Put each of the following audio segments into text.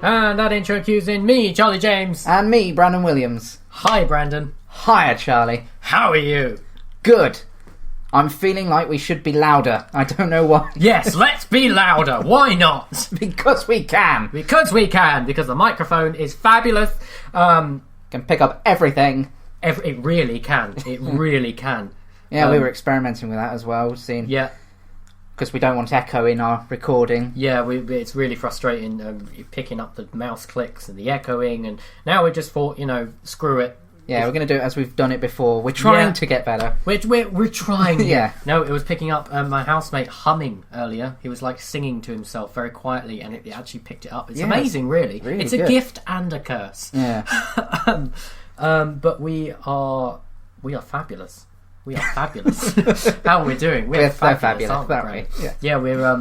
And that intro cues in me, Charlie James. And me, Brandon Williams. Hi, Brandon. Hiya, Charlie. How are you? Good. I'm feeling like we should be louder. I don't know why. Yes, let's be louder. Why not? Because we can. Because we can. Because the microphone is fabulous. Can pick up everything. It really can. It really can. Yeah, we were experimenting with that as well. Yeah. Because we don't want echo in our recording. Yeah, it's really frustrating picking up the mouse clicks and the echoing, and now we just thought, screw it. Yeah, we're going to do it as we've done it before. We're trying to get better. We're trying. Yeah. No, it was picking up my housemate humming earlier. He was like singing to himself very quietly, and it actually picked it up. It's amazing, really. It's good. A gift and a curse. Yeah. But we are fabulous. We are fabulous. How are we doing? We're fabulous, aren't we? Yeah, we're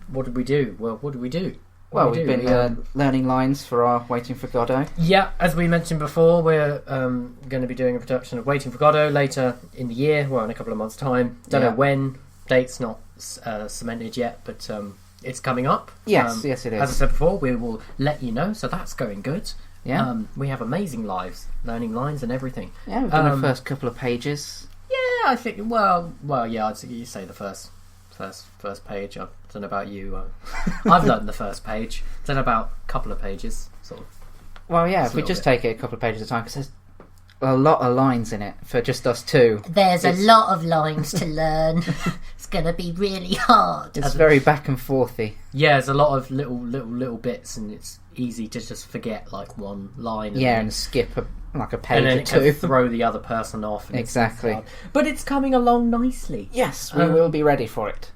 what did we do? Well, what did we do? We've been learning lines for our Waiting for Godot. Yeah, as we mentioned before, we're going to be doing a production of Waiting for Godot later in the year, well, in a couple of months' time. Don't know when, date's not cemented yet, but it's coming up. Yes, it is. As I said before, we will let you know, so that's going good. Yeah. We have amazing lives, learning lines and everything. Yeah, we've done the first couple of pages. Yeah, I think, well, yeah, I'd say you say the first page. I don't know about you. I've learned the first page. Don't know about a couple of pages, sort of. Well, yeah, if we just take it a couple of pages at a time, because there's a lot of lines in it for just us two. There's a lot of lines to learn. It's going to be really hard. It's very back and forthy. Yeah, there's a lot of little bits, and it's easy to just forget like one line. And skip a page and then or it two. Can throw the other person off. And exactly. But it's coming along nicely. Yes, we will be ready for it.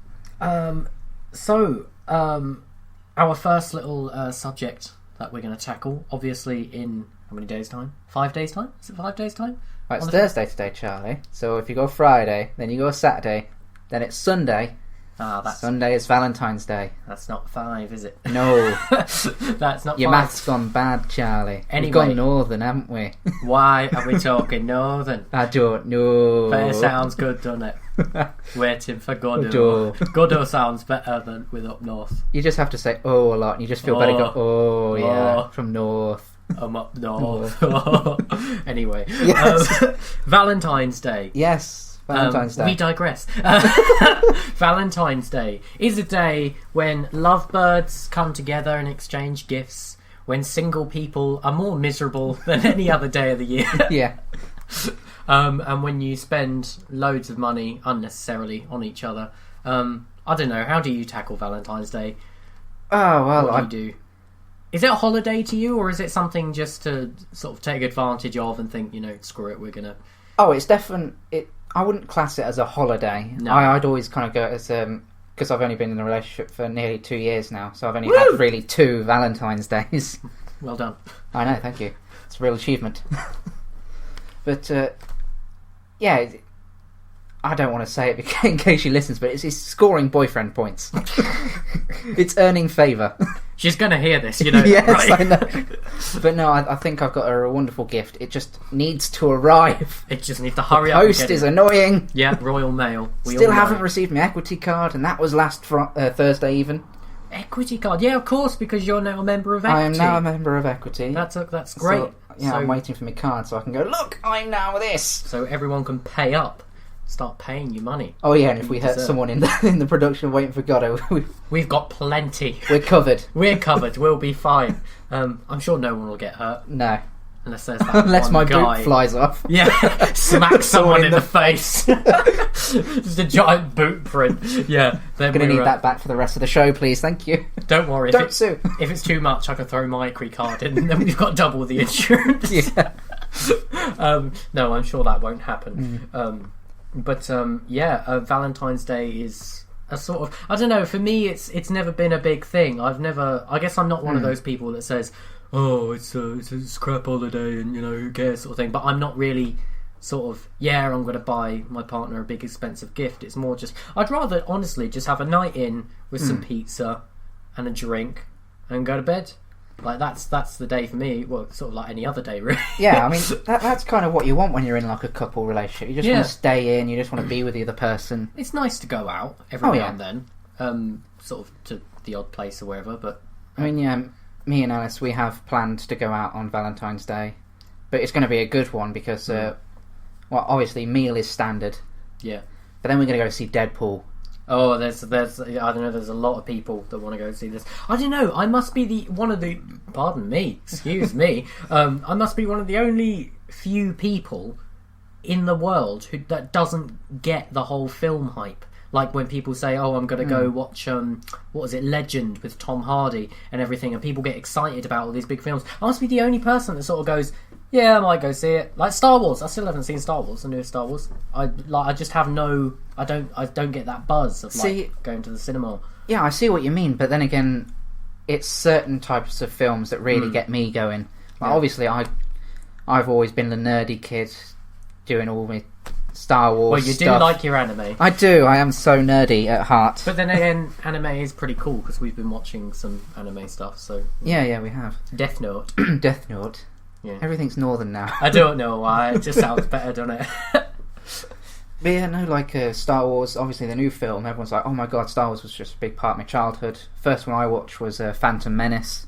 So, our first little subject that we're going to tackle, obviously in how many days' time? 5 days' time? Is it 5 days' time? Right, it's Thursday today, Charlie. So if you go Friday, then you go Saturday, then it's Sunday. Sunday is Valentine's Day. That's not 5, is it? No. That's not Your 5. math's gone bad, Charlie. Anyway. We've gone northern, haven't we? Why are we talking northern? I don't know. But it sounds good, doesn't it? Waiting for Godot. Godot sounds better than with up north. You just have to say oh a lot and you just feel better. Go, yeah, from north. I'm up north. Anyway. Yes. Valentine's Day. Yes. Valentine's Day. We digress. Valentine's Day is a day when lovebirds come together and exchange gifts, when single people are more miserable than any other day of the year. Yeah. And when you spend loads of money unnecessarily on each other. I don't know, how do you tackle Valentine's Day? Oh, well, what do you do? Is it a holiday to you, or is it something just to sort of take advantage of and think, screw it, we're gonna... Oh, it's definitely... I wouldn't class it as a holiday. No. I'd always kind of go as... because I've only been in a relationship for nearly 2 years now, so I've only had really 2 Valentine's Days. Well done. I know, thank you. It's a real achievement. But, yeah... I don't want to say it in case she listens, but it's scoring boyfriend points. It's earning favour. She's going to hear this, you know. Yes, right? I know. But no, I think I've got her a wonderful gift. It just needs to arrive. It just needs to hurry up. up. Post is annoying. Yeah, Royal Mail. Still haven't received my equity card, and that was last Thursday even. Equity card? Yeah, of course, because you're now a member of Equity. I am now a member of Equity. That's great. So, yeah, I'm waiting for my card so I can go, look, I'm now this. So everyone can pay up. Start paying you money. Oh yeah, and if we hurt someone in the production Waiting for Godot, we've got plenty. We're covered. We're covered. We'll be fine. I'm sure no one will get hurt. No. Unless there's that Unless one my guy. boot flies off. Yeah, smack someone in the face. Just a giant boot print. Yeah. I'm going to need that back for the rest of the show, please. Thank you. Don't worry. Don't sue. If it's too much, I can throw my equity card in and then we've got double the insurance. Yeah. No, I'm sure that won't happen. But Valentine's Day is a sort of... I don't know, for me it's never been a big thing. I guess I'm not one of those people that says, oh, it's a crap holiday and, who cares sort of thing. But I'm not really sort of, I'm going to buy my partner a big expensive gift. It's more just... I'd rather, honestly, just have a night in with some pizza and a drink and go to bed. Like that's the day for me. Well, sort of like any other day, really. Yeah, I mean that's kind of what you want when you're in like a couple relationship. You just want to stay in. You just want to be with the other person. It's nice to go out every now and then, sort of to the odd place or wherever. But I mean, yeah, me and Alice, we have planned to go out on Valentine's Day, but it's going to be a good one because, well, obviously meal is standard. Yeah. But then we're going to go see Deadpool. Oh, there's I don't know. There's a lot of people that want to go see this. I don't know. I must be pardon me, excuse me. I must be one of the only few people in the world that doesn't get the whole film hype. Like when people say, "Oh, I'm going to go watch what was it, Legend with Tom Hardy and everything," and people get excited about all these big films. I must be the only person that sort of goes, "Yeah, I might go see it." Like Star Wars, I still haven't seen Star Wars, the newest Star Wars. I just have no. I don't get that buzz of going to the cinema. Yeah, I see what you mean, but then again, it's certain types of films that really get me going. Like obviously, I've always been the nerdy kid doing all my Star Wars. Well, you do like your anime. I do. I am so nerdy at heart. But then again, anime is pretty cool because we've been watching some anime stuff. So yeah, we have Death Note. Death Note. Yeah. Everything's northern now. I don't know why. It just sounds better, doesn't it? But yeah, no, like Star Wars, obviously the new film, everyone's like, oh my god, Star Wars was just a big part of my childhood. First one I watched was Phantom Menace,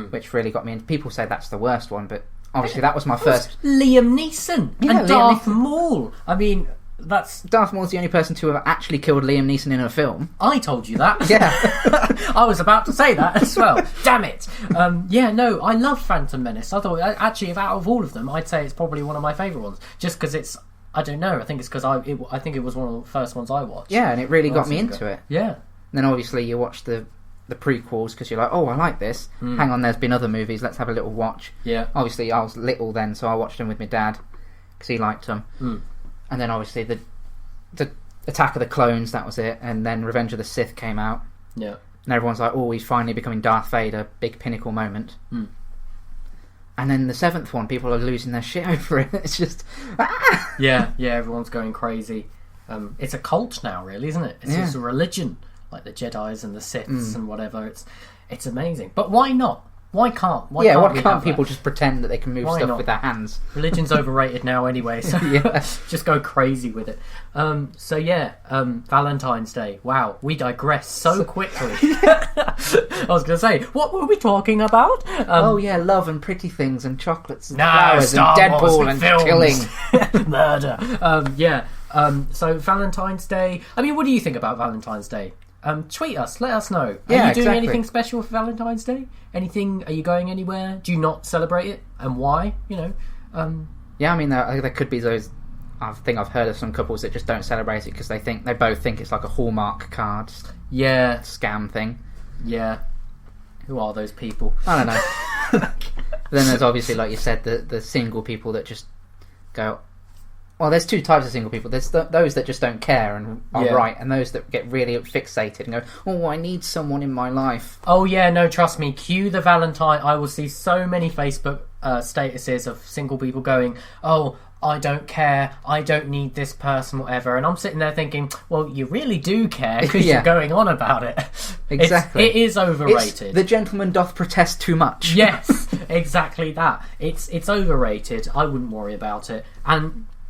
which really got me in. People say that's the worst one, but obviously that was my first. Liam Neeson and Darth Maul. I mean, that's... Darth Maul's the only person to have actually killed Liam Neeson in a film. I told you that. Yeah. I was about to say that as well. Damn it. I love Phantom Menace. I thought, actually, out of all of them, I'd say it's probably one of my favourite ones. Just because it's... I don't know. I think it's because I think it was one of the first ones I watched. Yeah, and it really got me into it. Yeah. And then obviously you watch the prequels because you're like, oh, I like this. Hang on, there's been other movies. Let's have a little watch. Yeah. Obviously, I was little then, so I watched them with my dad because he liked them. And then obviously the Attack of the Clones, that was it. And then Revenge of the Sith came out. Yeah. And everyone's like, oh, he's finally becoming Darth Vader. Big pinnacle moment. And then the 7th one, people are losing their shit over it. It's just... Yeah, everyone's going crazy. It's a cult now, really, isn't it? It's just a religion, like the Jedis and the Siths and whatever. It's amazing. But why not? Why can't? Why can't people just pretend that they can move stuff with their hands? Religion's overrated now anyway, so just go crazy with it. Valentine's Day. Wow, we digress so quickly. I was going to say, what were we talking about? Love and pretty things and chocolates and flowers Star and Deadpool Wars and films. killing. Murder. So Valentine's Day. I mean, what do you think about Valentine's Day? Tweet us, let us know. Are you doing anything special for Valentine's Day? Anything? Are you going anywhere? Do you not celebrate it? And why? Yeah, I mean, there could be those. I think I've heard of some couples that just don't celebrate it because they both think it's like a Hallmark card scam thing. Yeah. Who are those people? I don't know. Then there's obviously, like you said, the single people that just go... Well, there's two types of single people. There's those that just don't care and are right, and those that get really fixated and go, oh, I need someone in my life. Oh, yeah, no, trust me. Cue the Valentine. I will see so many Facebook statuses of single people going, oh, I don't care, I don't need this person, whatever. And I'm sitting there thinking, well, you really do care because you're going on about it. Exactly. It is overrated. The gentleman doth protest too much. Yes, exactly that. It's overrated. I wouldn't worry about it.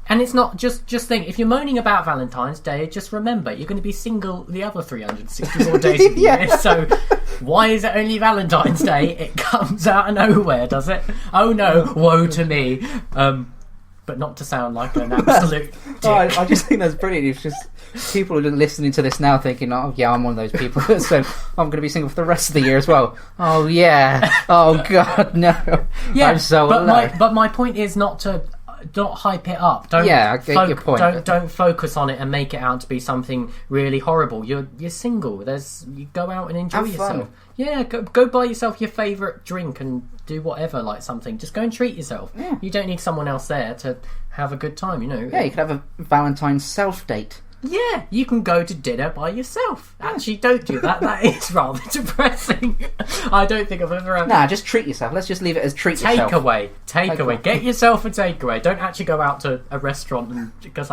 And it's not just think, if you're moaning about Valentine's Day, just remember you're going to be single the other 364 days of the year. So why is it only Valentine's Day? It comes out of nowhere, does it? Oh no, woe to me. But not to sound like an absolute dick. I just think that's brilliant. It's just people are listening to this now thinking, oh yeah, I'm one of those people, so I'm going to be single for the rest of the year as well. Oh yeah. Oh god, no. Yeah, I'm so alone. But my point is not to... Don't hype it up. I get your point. Don't focus on it and make it out to be something really horrible. You're single. You go out and enjoy yourself. Yeah, go buy yourself your favourite drink and do whatever, like something. Just go and treat yourself. Yeah. You don't need someone else there to have a good time. Yeah, you could have a Valentine's self date. Yeah, you can go to dinner by yourself. Actually, don't do that. That is rather depressing. I don't think I've ever... Nah, just treat yourself. Let's just leave it as treat yourself. Takeaway. Get yourself a takeaway. Don't actually go out to a restaurant because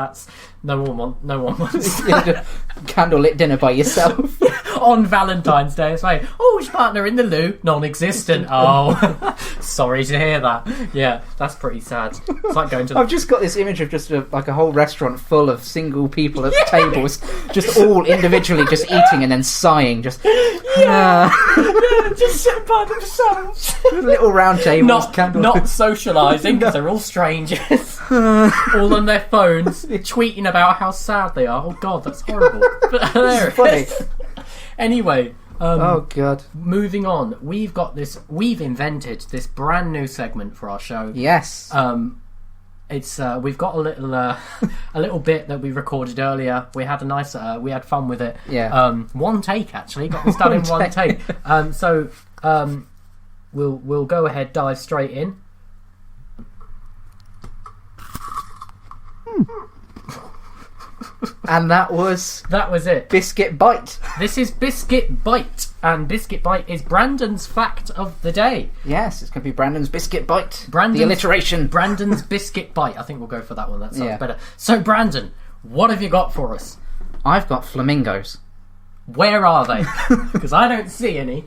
No one wants Candlelit dinner by yourself. on Valentine's Day. It's like, oh, which partner in the loo? Non-existent. Oh, sorry to hear that. Yeah, that's pretty sad. It's like going to. I've just got this image of just like a whole restaurant full of single people at tables, just all individually just eating and then sighing, just just sit by themselves. little round tables, Not candlelit. socialising because they're all strangers, all on their phones, tweeting about how sad they are. Oh God, that's horrible. But hilarious. Funny. Anyway, Oh god. moving on. We've invented this brand new segment for our show. Yes. It's we've got a little bit that we recorded earlier. We had a nice we had fun with it. Yeah. One take actually, got this done in one take. So we'll go ahead, dive straight in. And that was it. Biscuit Bite. This is Biscuit Bite, and Biscuit Bite is Brandon's fact of the day. Yes, it's going to be Brandon's Biscuit Bite. Brandon's- the alliteration. Brandon's Biscuit Bite. I think we'll go for that one. That sounds Yeah. better. So, Brandon, what have you got for us? I've got flamingos. Where are they? Because I don't see any.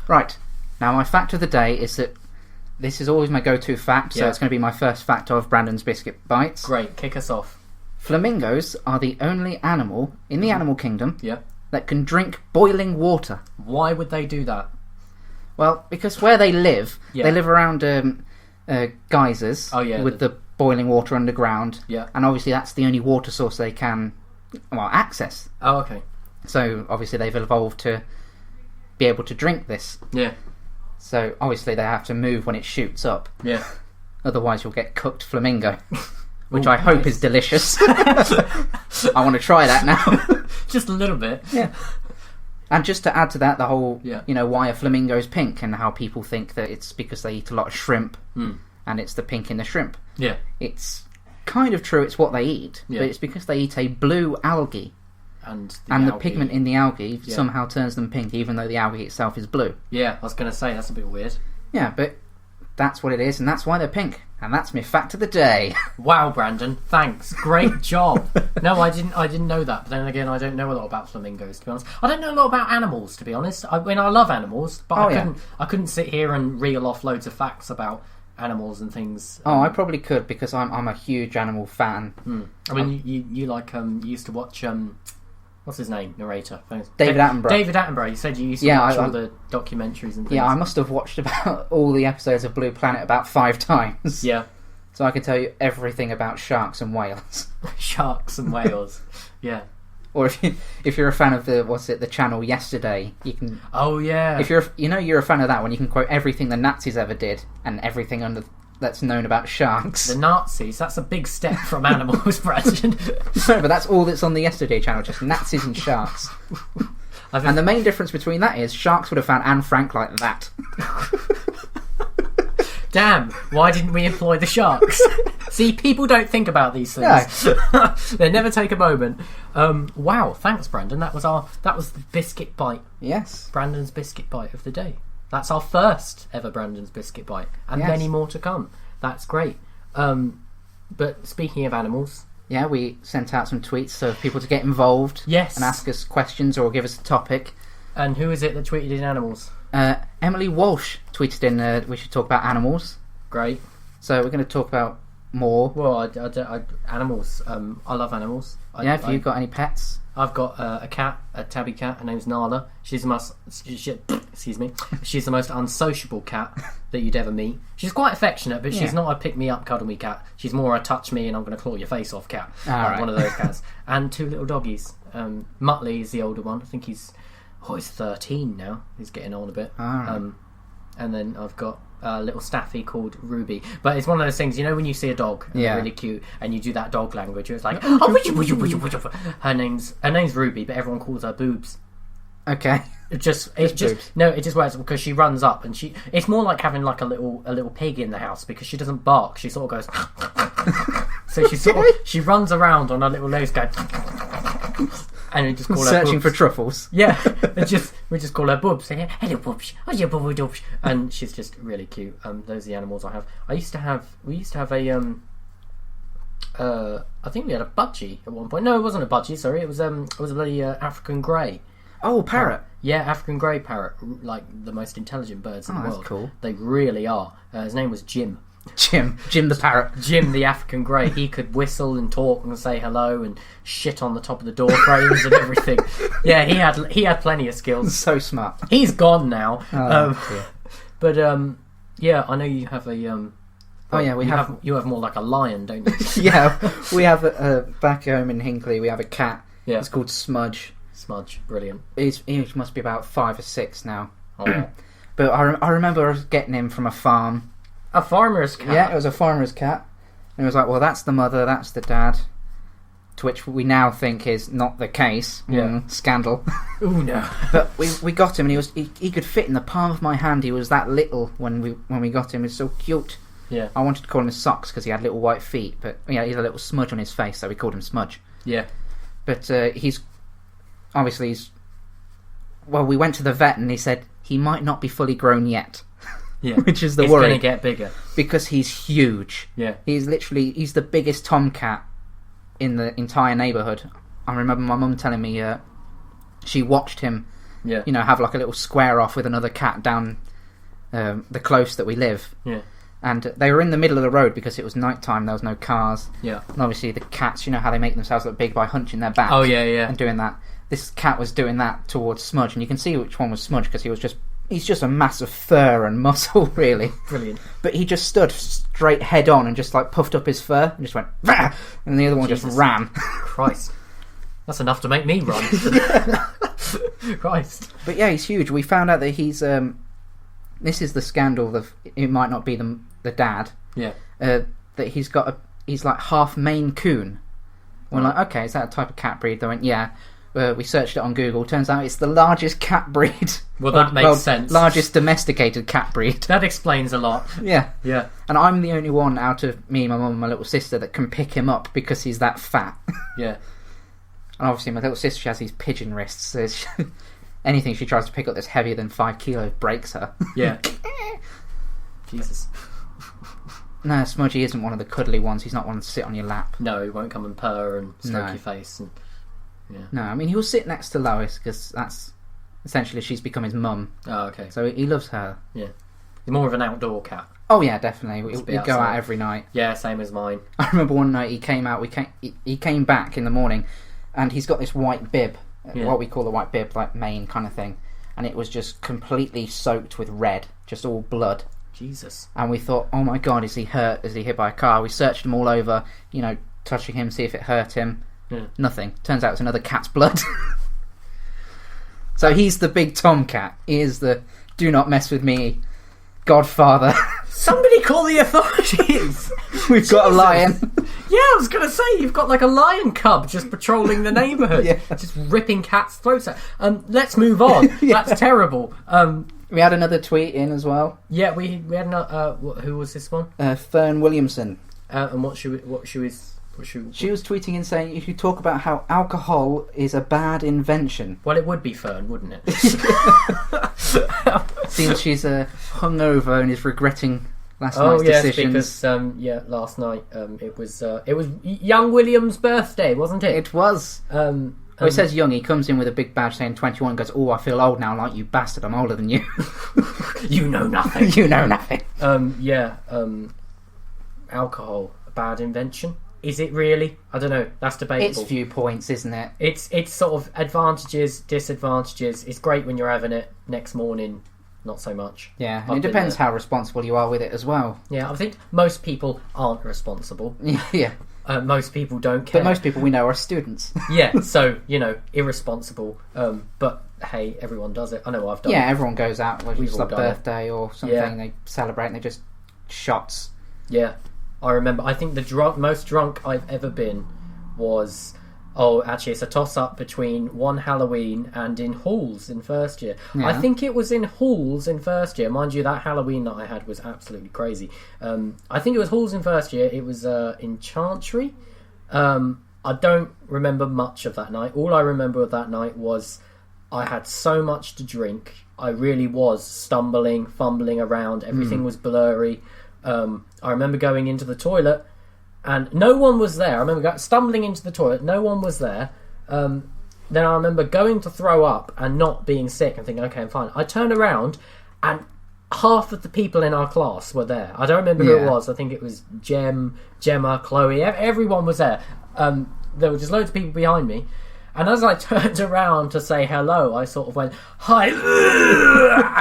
Right. Now, my fact of the day is that this is always my go-to fact, so Yeah. it's going to be my first fact of Brandon's Biscuit Bites. Great, kick us off. Flamingos are the only animal in the animal kingdom Yeah. that can drink boiling water. Why would they do that? Well, because where they live Yeah. around geysers Oh, yeah, with the boiling water underground. Yeah. And obviously that's the only water source they can access. Oh, okay. So obviously they've evolved to be able to drink this. Yeah. So obviously they have to move when it shoots up. Yeah. Otherwise you'll get cooked flamingo. Which Ooh, I hope nice. is delicious. I want to try that now. Just a little bit. Yeah. And just to add to that, the whole, Yeah. why a flamingo's pink and how people think that it's because they eat a lot of shrimp and it's the pink in the shrimp. Yeah. It's kind of true, it's what they eat, Yeah. but it's because they eat a blue algae. And The algae. pigment in the algae Yeah. somehow turns them pink, even though the algae itself is blue. Yeah, I was going to say, that's a bit weird. Yeah, but that's what it is, and that's why they're pink. And that's my fact of the day. Wow, Brandon, thanks. Great job. No, I didn't know that. But then again, I don't know a lot about flamingos, to be honest. I don't know a lot about animals, to be honest. I love animals, but I couldn't sit here and reel off loads of facts about animals and things. Oh, I probably could, because I'm a huge animal fan. I mean, you like you used to watch what's his name? Narrator. David Attenborough. David Attenborough. You said you used to watch all the documentaries and things. Yeah, I must have watched about all the episodes of Blue Planet about 5 times. Yeah. So I can tell you everything about sharks and whales. Sharks and whales. Yeah. Or if you're a fan of the channel Yesterday, you can. Oh yeah. If you're a fan of that one, you can quote everything the Nazis ever did and everything that's known about sharks. The Nazis. That's a big step from animals, Brandon. No, but that's all that's on the Yesterday channel, just Nazis and sharks. And the main difference between that is sharks would have found Anne Frank like that. Damn, why didn't we employ the sharks? See, people don't think about these things. No. They never take a moment. Wow, thanks, Brandon. That was the Biscuit Bite. Yes. Brandon's Biscuit Bite of the day. That's our first ever Brandon's Biscuit Bite, and Yes. many more to come. That's great. But speaking of animals, Yeah, we sent out some tweets so people to get involved. Yes. And ask us questions or give us a topic. and who is it that tweeted in animals? Emily Walsh tweeted in we should talk about animals. Great. So we're going to talk about more. Well, animals. I love animals. Have you got any pets? I've got a cat, a tabby cat. Her name's Nala. She's the most, excuse me. She's the most unsociable cat that you'd ever meet. She's quite affectionate, but she's not a pick me up, cuddle me cat. She's more a touch me and I'm going to claw your face off cat. Right. One of those cats. And 2 little doggies. Muttley is the older one. I think he's 13 now. He's getting on a bit. Right. And then I've got a little staffy called Ruby. But it's one of those things, when you see a dog and they're really cute and you do that dog language, it's like, her name's Ruby, but everyone calls her Boobs. Okay. It just Boobs. no, it just works because she runs up and it's more like having like a little pig in the house because she doesn't bark, she sort of goes so she runs around on her little legs going and we just call her Searching Boobs. for truffles. Yeah, we just call her Boobs. Hello, Boobs. Oh, yeah, Boobs. And she's just really cute. Those are the animals I have. We used to have I think we had a budgie at one point. No, it wasn't a budgie. Sorry, it was a bloody African grey. Oh, parrot. Yeah, African grey parrot, like the most intelligent birds in the world. That's cool. They really are. His name was Jim. Jim the parrot. Jim the African grey. He could whistle and talk and say hello and shit on the top of the door frames and everything. Yeah, he had plenty of skills. So smart. He's gone now. Oh, but yeah, I know you have a you have more like a lion, don't you? Yeah, we have back home in Hinckley. We have a cat. Yeah, it's called Smudge. Smudge, brilliant. He must be about 5 or 6 now. Oh. But I remember getting him from a farm. A farmer's cat? Yeah, it was a farmer's cat. And it was like, well, that's the mother, that's the dad. To which we now think is not the case. Yeah. Scandal. Ooh, no. But we got him, and he could fit in the palm of my hand. He was that little when we got him. He was so cute. Yeah. I wanted to call him Socks because he had little white feet, but yeah, he had a little smudge on his face, so we called him Smudge. Yeah. But we went to the vet and he said he might not be fully grown yet. Yeah. Which is the He's worry. He's going to get bigger. Because he's huge. Yeah. He's the biggest tomcat in the entire neighbourhood. I remember my mum telling me she watched him have like a little square off with another cat down the close that we live. Yeah. And they were in the middle of the road because it was night time, there was no cars. Yeah. And obviously the cats, you know how they make themselves look big by hunching their back. Oh, yeah, yeah. And doing that. This cat was doing that towards Smudge, and you can see which one was Smudge because he's just a mass of fur and muscle, really. Brilliant. But he just stood straight head on and just like puffed up his fur and just went, Rah! And the other one just ran. Christ. That's enough to make me run. Christ. But yeah, he's huge. We found out that he's this is the scandal of it might not be the dad. Yeah. That he's like half Maine Coon. We're like, okay, is that a type of cat breed? They went, yeah. We searched it on Google. Turns out it's the largest cat breed. Well, that makes sense. Largest domesticated cat breed. That explains a lot. Yeah. Yeah. And I'm the only one out of me, my mum and my little sister that can pick him up because he's that fat. Yeah. And obviously my little sister, she has these pigeon wrists. So anything she tries to pick up that's heavier than 5 kilos breaks her. Yeah. Jesus. No, Smudgy isn't one of the cuddly ones. He's not one to sit on your lap. No, he won't come and purr and stroke your face. And yeah. No, I mean, he'll sit next to Lois because that's essentially she's become his mum. Oh, okay. So he loves her. Yeah. He's more of an outdoor cat. Oh yeah, definitely. He'd go outside. out every night. Yeah, same as mine. I remember one night he came out. He came back in the morning, and he's got this white bib, what we call the white bib, like mane kind of thing, and it was just completely soaked with red, just all blood. Jesus. And we thought, oh my god, is he hurt? Is he hit by a car? We searched him all over, touching him, see if it hurt him. Yeah. Nothing. Turns out it's another cat's blood. So he's the big tomcat. He is the do not mess with me godfather. Somebody call the authorities. We've got a lion. Yeah, I was going to say, you've got like a lion cub just patrolling the neighbourhood. Yeah. Just ripping cats' throats out. Let's move on. Yeah. That's terrible. We had another tweet in as well. Yeah, we had another... who was this one? Fern Williamson. And she was tweeting in saying, if you talk about how alcohol is a bad invention. Well, it would be Fern, wouldn't it? Seems she's hungover and is regretting last night's decisions. Because last night it was young William's birthday, wasn't it? It was. It says young. He comes in with a big badge saying 21 and goes, oh, I feel old now, like you bastard, I'm older than you. You know nothing. You know nothing. Alcohol, a bad invention. Is it really? I don't know. That's debatable. It's viewpoints, isn't it? It's sort of advantages, disadvantages. It's great when you're having it. Next morning, not so much. Yeah, and it depends how responsible you are with it as well. Yeah, I think most people aren't responsible. Yeah. Most people don't care. But most people we know are students. Yeah, so, irresponsible. But hey, everyone does it. I know I've done it. Yeah, everyone goes out, whether it's like birthday it. or something, they celebrate and they just shots. Yeah. I remember, I think the most drunk I've ever been was... Oh, actually, it's a toss-up between one Halloween and in Halls in first year. Yeah. I think it was in Halls in first year. Mind you, that Halloween that I had was absolutely crazy. I think it was Halls in first year. It was in Chantry. I don't remember much of that night. All I remember of that night was I had so much to drink. I really was stumbling, fumbling around. Everything was blurry. I remember going into the toilet and no one was there. I remember stumbling into the toilet. No one was there. Then I remember going to throw up and not being sick and thinking, okay, I'm fine. I turned around and half of the people in our class were there. I don't remember who it was. I think it was Gemma, Chloe. Everyone was there. There were just loads of people behind me. And as I turned around to say hello, I sort of went, hi,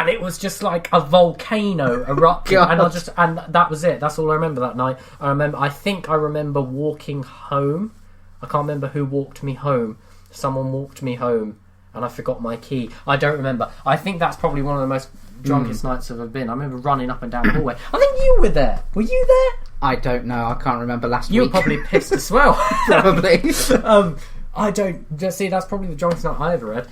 and it was just like a volcano erupting. And that was it. That's all I remember that night. I think I remember walking home. I can't remember who walked me home. Someone walked me home, and I forgot my key. I don't remember. I think that's probably one of the most drunkest nights I've ever been. I remember running up and down the hallway. I think you were there. Were you there? I don't know. I can't remember last week. You were probably pissed as well. Probably. I don't... Just see, that's probably the drunkest night I ever had.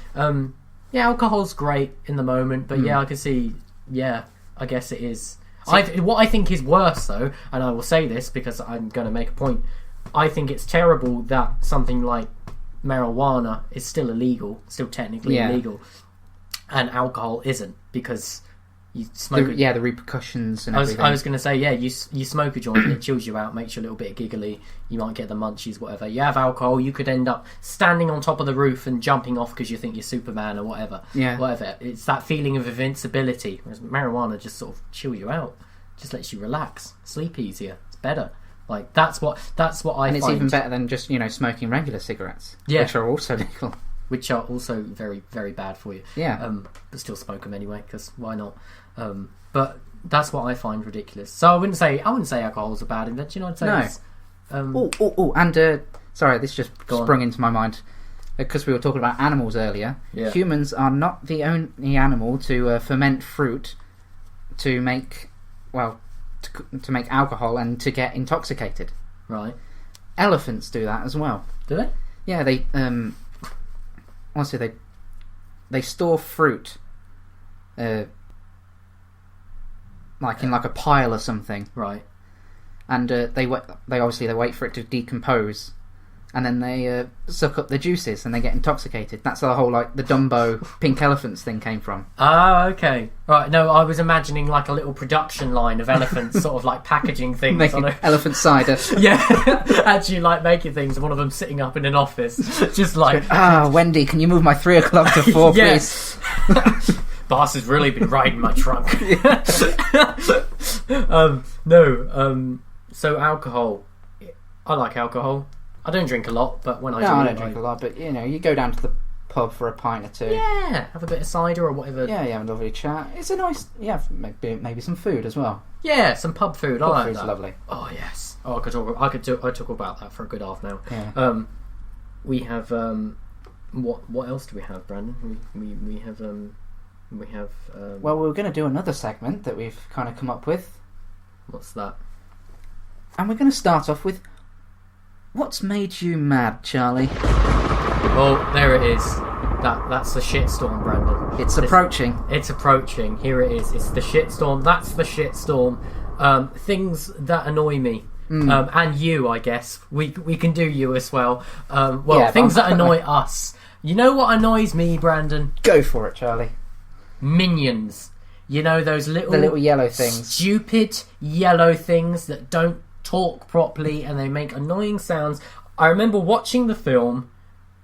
Yeah, alcohol's great in the moment, but yeah, I can see... Yeah, I guess it is. What I think is worse, though, and I will say this because I'm going to make a point, I think it's terrible that something like marijuana is still illegal, still technically illegal, and alcohol isn't, because you smoke the repercussions and everything. I was going to say, you smoke a joint and it chills you out, makes you a little bit giggly, you might get the munchies, whatever. You have alcohol, you could end up standing on top of the roof and jumping off because you think you're Superman or whatever. Whatever. It's that feeling of invincibility, whereas marijuana just sort of chills you out, just lets you relax, sleep easier. It's better. Like that's what I find. And it's even better than just smoking regular cigarettes, which are also legal, which are also very, very bad for you. Yeah. But still smoke them anyway, because why not? But that's what I find ridiculous. So I wouldn't say alcohol's a bad invention. I'd say and sorry, this just sprung into my mind because we were talking about animals earlier. Yeah. Humans are not the only animal to ferment fruit to make to make alcohol and to get intoxicated. Right. Elephants do that as well. Do they? Yeah, they honestly they store fruit like in like a pile or something. Right. And they wait for it to decompose, and then they suck up the juices and they get intoxicated. That's the whole the Dumbo pink elephants thing came from. Ah, okay. Right, no, I was imagining like a little production line of elephants sort of like packaging things. Making elephant cider. Yeah, actually like making things, one of them sitting up in an office, just like... Wendy, can you move my 3 o'clock to 4, please? Boss has really been riding my trunk. So alcohol. I like alcohol. I don't drink a lot, but when I do... I don't drink a lot, but you go down to the pub for a pint or two. Yeah, have a bit of cider or whatever. Yeah, you have a lovely chat. It's a nice... Yeah, maybe some food as well. Yeah, some pub food. I like food's that. Lovely. Oh, yes. Oh, I could talk about that for a good half now. Yeah. We have... What else do we have, Brandon? We have... well, we're going to do another segment that we've kind of come up with. What's that? And we're going to start off with... What's made you mad, Charlie? Oh, there it is. That's the shitstorm, Brandon. It's approaching. It's approaching. Here it is. It's the shitstorm. That's the shitstorm. Things that annoy me. And you, I guess. We can do you as well. Things that annoy us. You know what annoys me, Brandon? Go for it, Charlie. Minions. You know those the little yellow things. Stupid yellow things that don't talk properly and they make annoying sounds. I remember watching the film,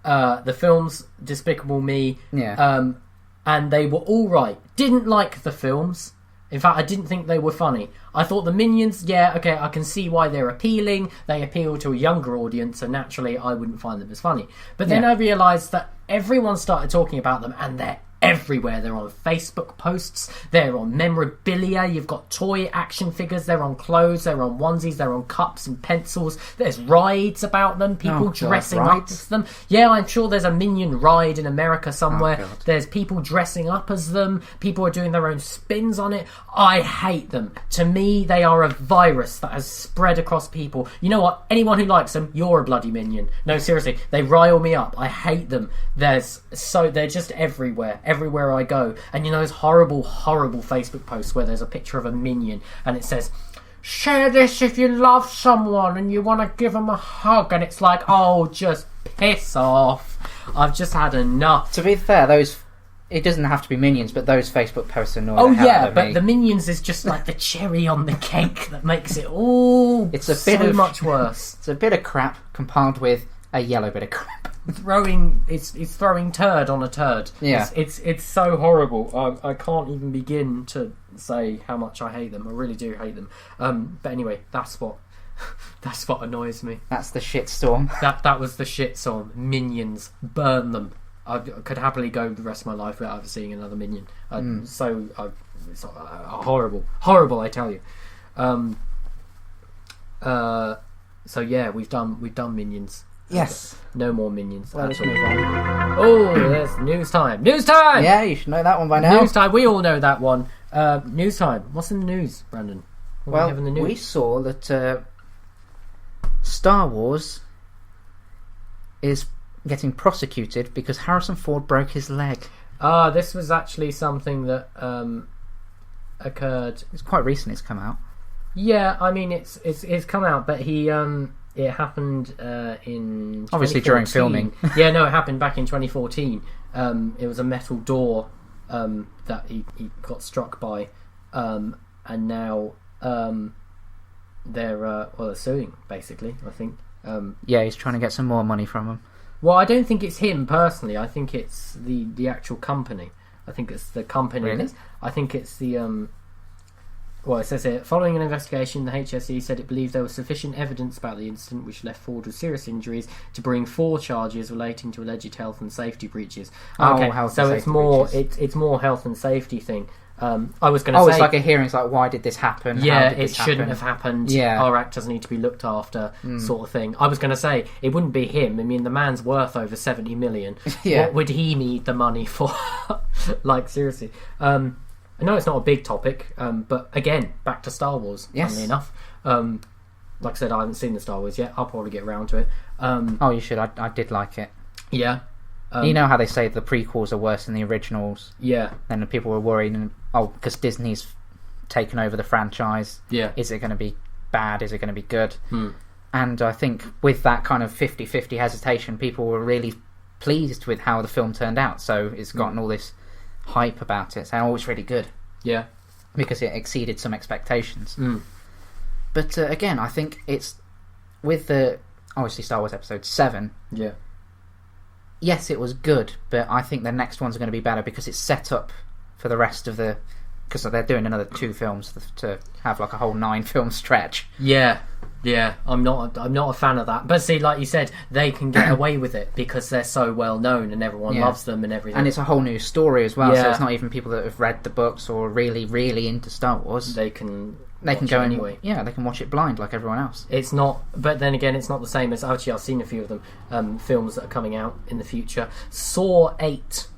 the films Despicable Me, and they were all right. Didn't like the films. In fact, I didn't think they were funny. I thought the Minions, I can see why they're appealing. They appeal to a younger audience, so naturally I wouldn't find them as funny. But then I realised that everyone started talking about them, and they're everywhere. They're on Facebook posts, they're on memorabilia, you've got toy action figures, they're on clothes, they're on onesies, they're on cups and pencils, there's rides about them, people dressing up as them. Yeah, I'm sure there's a Minion ride in America somewhere. There's people dressing up as them, people are doing their own spins on it. I hate them. To me, they are a virus that has spread across people. You know what? Anyone who likes them, you're a bloody Minion. No, seriously, they rile me up. I hate them. They're just everywhere I go. And you know those horrible Facebook posts where there's a picture of a Minion and it says, share this if you love someone and you want to give them a hug, and it's like, oh, just piss off. I've just had enough. To be fair, those it doesn't have to be Minions, but those Facebook posts annoy Oh the hell out yeah, of but me. the Minions is just like the cherry on the cake that makes it all It's a so bit of- much worse. It's a bit of crap compiled with a yellow bit of crap. It's throwing turd on a turd. Yeah. It's so horrible. I can't even begin to say how much I hate them. I really do hate them. But anyway, that's what annoys me. That's the shitstorm. That was the shit song. Minions, burn them. I could happily go the rest of my life without ever seeing another Minion. It's horrible. I tell you. So yeah, we've done Minions. Yes. No more Minions. Well, let's at all. move on. Oh, there's news time. News time. Yeah, you should know that one by now. News time. We all know that one. News time. What's in the news, Brandon? What do Well, we have in the news? we saw that Star Wars is getting prosecuted because Harrison Ford broke his leg. This was actually something that occurred. It's quite recent. It's come out. Yeah, I mean it's come out, but it happened in Obviously during 2014. filming. Yeah, no, it happened back in 2014. It was a metal door that he got struck by, and now they're suing basically. I think. Yeah, he's trying to get some more money from him. Well, I don't think it's him personally. I think it's the actual company. I think it's the company. Really? I think it's the. Well, it says here, following an investigation, the HSE said it believed there was sufficient evidence about the incident which left Ford with serious injuries to bring 4 charges relating to alleged health and safety breaches. Okay, health so and it's safety more breaches. it's more health and safety thing. I was going to Oh, say, it's like a hearing. It's like, why did this happen? How yeah, did it this shouldn't happen? have happened. Yeah. Our actors need to be looked after, sort of thing. I was going to say it wouldn't be him. I mean, the man's worth over 70 million. Yeah. What would he need the money for? Like seriously. I know it's not a big topic, but again, back to Star Wars. Yes. Funnily enough, like I said, I haven't seen the Star Wars yet. I'll probably get around to it. Oh, you should. I did like it. Yeah. You know how they say the prequels are worse than the originals? Yeah. Then the people were worried, because Disney's taken over the franchise. Yeah. Is it going to be bad? Is it going to be good? And I think with that kind of 50-50 hesitation, people were really pleased with how the film turned out. So it's gotten all this hype about it, saying, oh, it's really good. Yeah. Because it exceeded some expectations. But again, I think it's with the obviously Star Wars Episode 7. Yeah. Yes, it was good, but I think the next ones are going to be better because it's set up for the rest of the. Because they're doing another 2 films to have like a whole 9-film stretch. Yeah, yeah. I'm not a fan of that. But see, like you said, they can get away with it because they're so well known and everyone Yeah. loves them and everything. And it's a whole new story as well, so Yeah. it's not even people that have read the books or really, really into Star Wars. They can They can watch go it in, anyway. yeah, they can watch it blind like everyone else. It's not, but then again, it's not the same as actually. I've seen a few of them, films that are coming out in the future. Saw 8.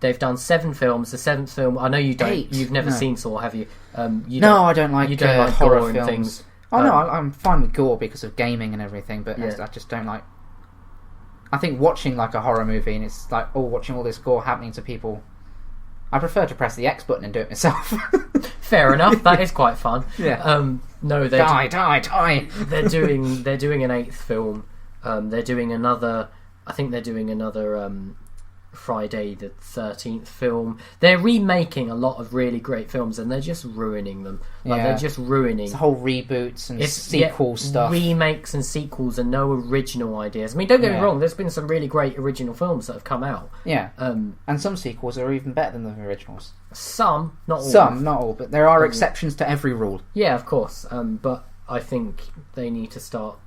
They've done 7 films. The 7th film, I know you don't. 8? You've never No. seen Saw, have you? No, I don't like. You don't like horror gore and films. things. Oh no, I'm fine with gore because of gaming and everything, but Yeah. I just don't like. I think watching like a horror movie and it's like watching all this gore happening to people. I prefer to press the X button and do it myself. Fair enough. That is quite fun. Yeah. No, Die! they're doing an 8th film. They're doing another. I think they're doing another Friday the 13th film. They're remaking a lot of really great films and they're just ruining them. Like Yeah. they're just ruining. It's the whole reboots and It's sequel stuff. remakes and sequels and no original ideas. I mean, don't get me Yeah. wrong. There's been some really great original films that have come out. Yeah, Um, and some sequels are even better than the originals. some, not all. Some, not all, but there are exceptions to every rule. Yeah, of course. But I think they need to start.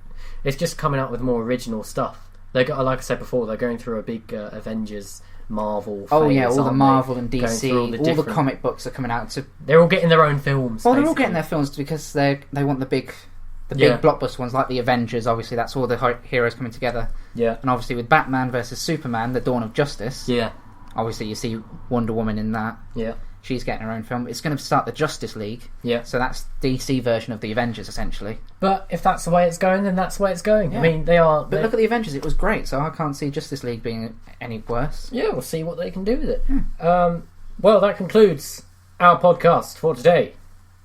It's just coming out with more original stuff. They got, like I said before, they're going through a big Avengers, Marvel. Oh yeah, phase, all the aren't Marvel they? and Going DC, through all the different- comic books are coming out to. They're all getting their own films. Well, they're all basically. getting their films because they want the big Yeah. blockbuster ones like the Avengers. Obviously, that's all the heroes coming together. Yeah, And obviously, with Batman versus Superman, the Dawn of Justice. yeah, Obviously, you see Wonder Woman in that. yeah, She's getting her own film. It's going to start the Justice League. yeah. So that's DC version of the Avengers, essentially. But if that's the way it's going, then that's the way it's going. Yeah. I mean, they are. But look at the Avengers; it was great. So I can't see Justice League being any worse. Yeah, we'll see what they can do with it. Well, that concludes our podcast for today.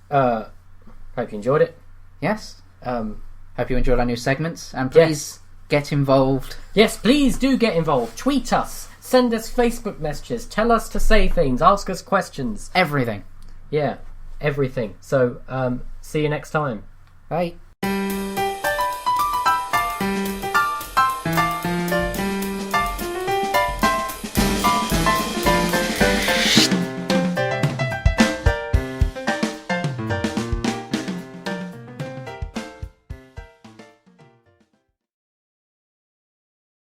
Hope you enjoyed it. Yes. Um, Hope you enjoyed our new segments, and Yes. please get involved. yes, please do get involved. Tweet us. Send us Facebook messages. Tell us to say things. Ask us questions. Everything. Yeah, everything. So, see you next time. Bye.